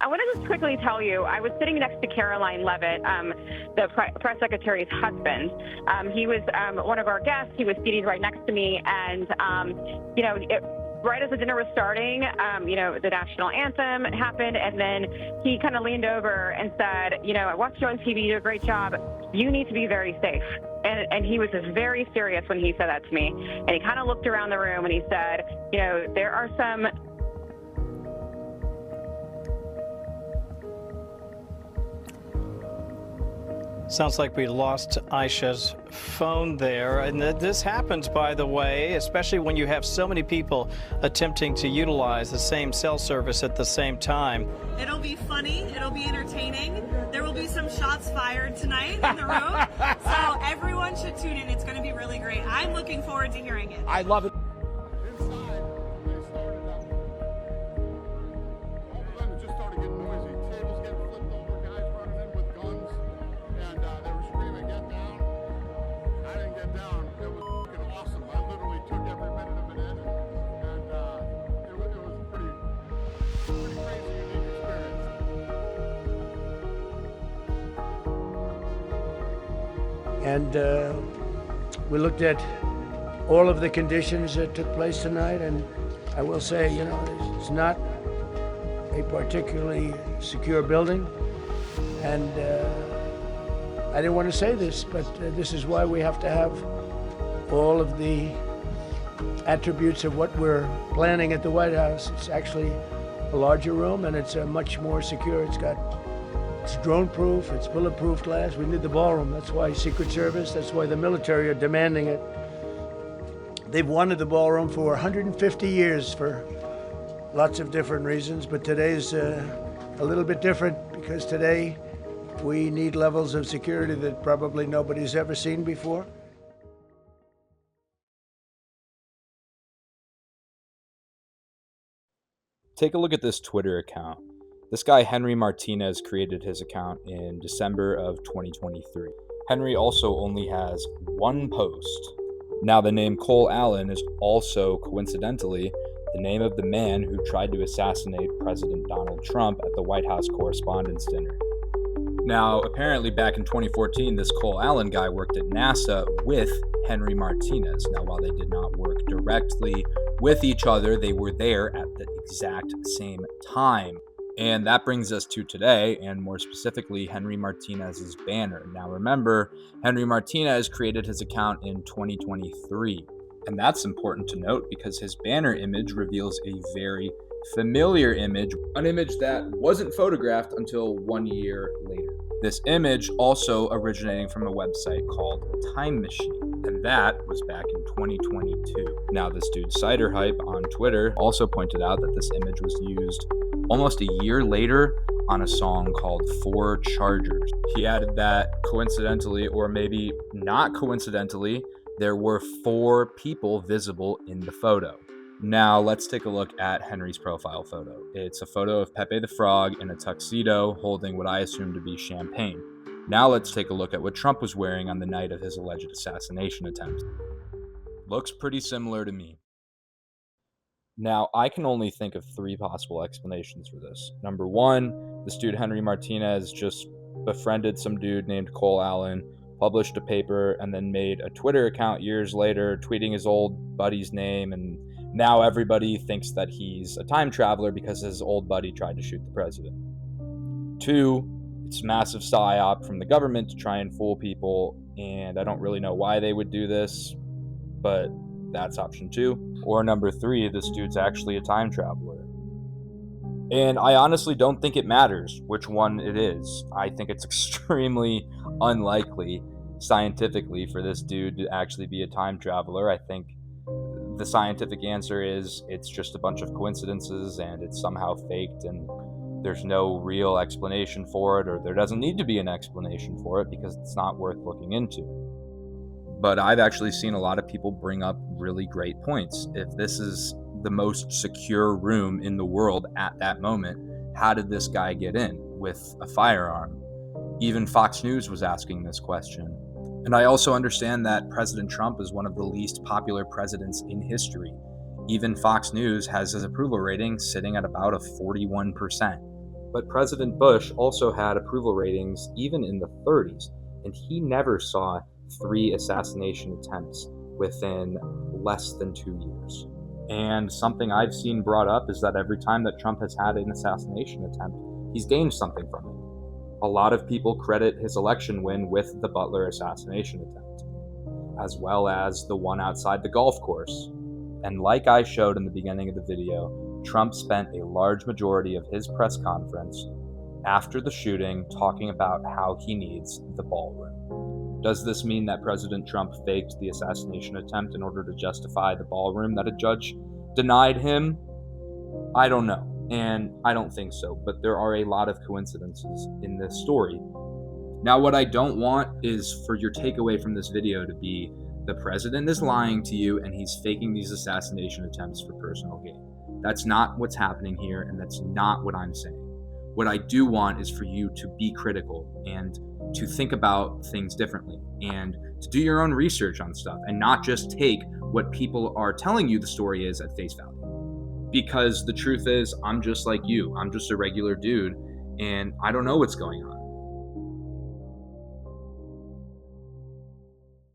I want to just quickly tell you, I was sitting next to Caroline Levitt, the press secretary's husband. He was one of our guests. He was seated right next to me, and right as the dinner was starting, the national anthem happened, and then he kind of leaned over and said, I watched you on TV, you do a great job. You need to be very safe. And he was just very serious when he said that to me. And he kind of looked around the room and he said, there are some... Sounds like we lost Aisha's phone there. And this happens, by the way, especially when you have so many people attempting to utilize the same cell service at the same time. It'll be funny. It'll be entertaining. There will be some shots fired tonight in the room. So everyone should tune in. It's going to be really great. I'm looking forward to hearing it. I love it. And we looked at all of the conditions that took place tonight, and I will say, it's not a particularly secure building. And I didn't want to say this, but this is why we have to have all of the attributes of what we're planning at the White House. It's actually a larger room, and it's much more secure. It's drone-proof, it's bulletproof glass. We need the ballroom. That's why Secret Service, that's why the military are demanding it. They've wanted the ballroom for 150 years for lots of different reasons, but today's a little bit different because today we need levels of security that probably nobody's ever seen before. Take a look at this Twitter account. This guy, Henry Martinez, created his account in December of 2023. Henry also only has one post. Now, the name Cole Allen is also, coincidentally, the name of the man who tried to assassinate President Donald Trump at the White House Correspondents' dinner. Now, apparently back in 2014, this Cole Allen guy worked at NASA with Henry Martinez. Now, while they did not work directly with each other, they were there at the exact same time. And that brings us to today, and more specifically, Henry Martinez's banner. Now remember, Henry Martinez created his account in 2023. And that's important to note because his banner image reveals a very familiar image, an image that wasn't photographed until 1 year later. This image also originating from a website called Time Machine, and that was back in 2022. Now, this dude Cider Hype on Twitter also pointed out that this image was used almost a year later on a song called Four Chargers. He added that coincidentally, or maybe not coincidentally, there were 4 people visible in the photo. Now let's take a look at Henry's profile photo. It's a photo of Pepe the Frog in a tuxedo holding what I assume to be champagne. Now let's take a look at what Trump was wearing on the night of his alleged assassination attempt. Looks pretty similar to me. Now, I can only think of 3 possible explanations for this. Number 1, this dude Henry Martinez just befriended some dude named Cole Allen, published a paper, and then made a Twitter account years later, tweeting his old buddy's name, and now everybody thinks that he's a time traveler because his old buddy tried to shoot the president. 2, it's massive psyop from the government to try and fool people, and I don't really know why they would do this, but that's option 2. Or number 3, this dude's actually a time traveler. And I honestly don't think it matters which one it is. I think it's extremely unlikely scientifically for this dude to actually be a time traveler. I think the scientific answer is it's just a bunch of coincidences and it's somehow faked and there's no real explanation for it, or there doesn't need to be an explanation for it because it's not worth looking into. But I've actually seen a lot of people bring up really great points. If this is the most secure room in the world at that moment, how did this guy get in with a firearm? Even Fox News was asking this question. And I also understand that President Trump is one of the least popular presidents in history. Even Fox News has his approval rating sitting at about a 41%. But President Bush also had approval ratings even in the 30s, and he never saw 3 assassination attempts within less than 2 years. And something I've seen brought up is that every time that Trump has had an assassination attempt, he's gained something from it. A lot of people credit his election win with the Butler assassination attempt, as well as the one outside the golf course. And like I showed in the beginning of the video, Trump spent a large majority of his press conference after the shooting talking about how he needs the ballroom. Does this mean that President Trump faked the assassination attempt in order to justify the ballroom that a judge denied him? I don't know, and I don't think so, but there are a lot of coincidences in this story. Now, what I don't want is for your takeaway from this video to be the president is lying to you and he's faking these assassination attempts for personal gain. That's not what's happening here, and that's not what I'm saying. What I do want is for you to be critical and to think about things differently and to do your own research on stuff and not just take what people are telling you the story is at face value. Because the truth is, I'm just like you. I'm just a regular dude, and I don't know what's going on.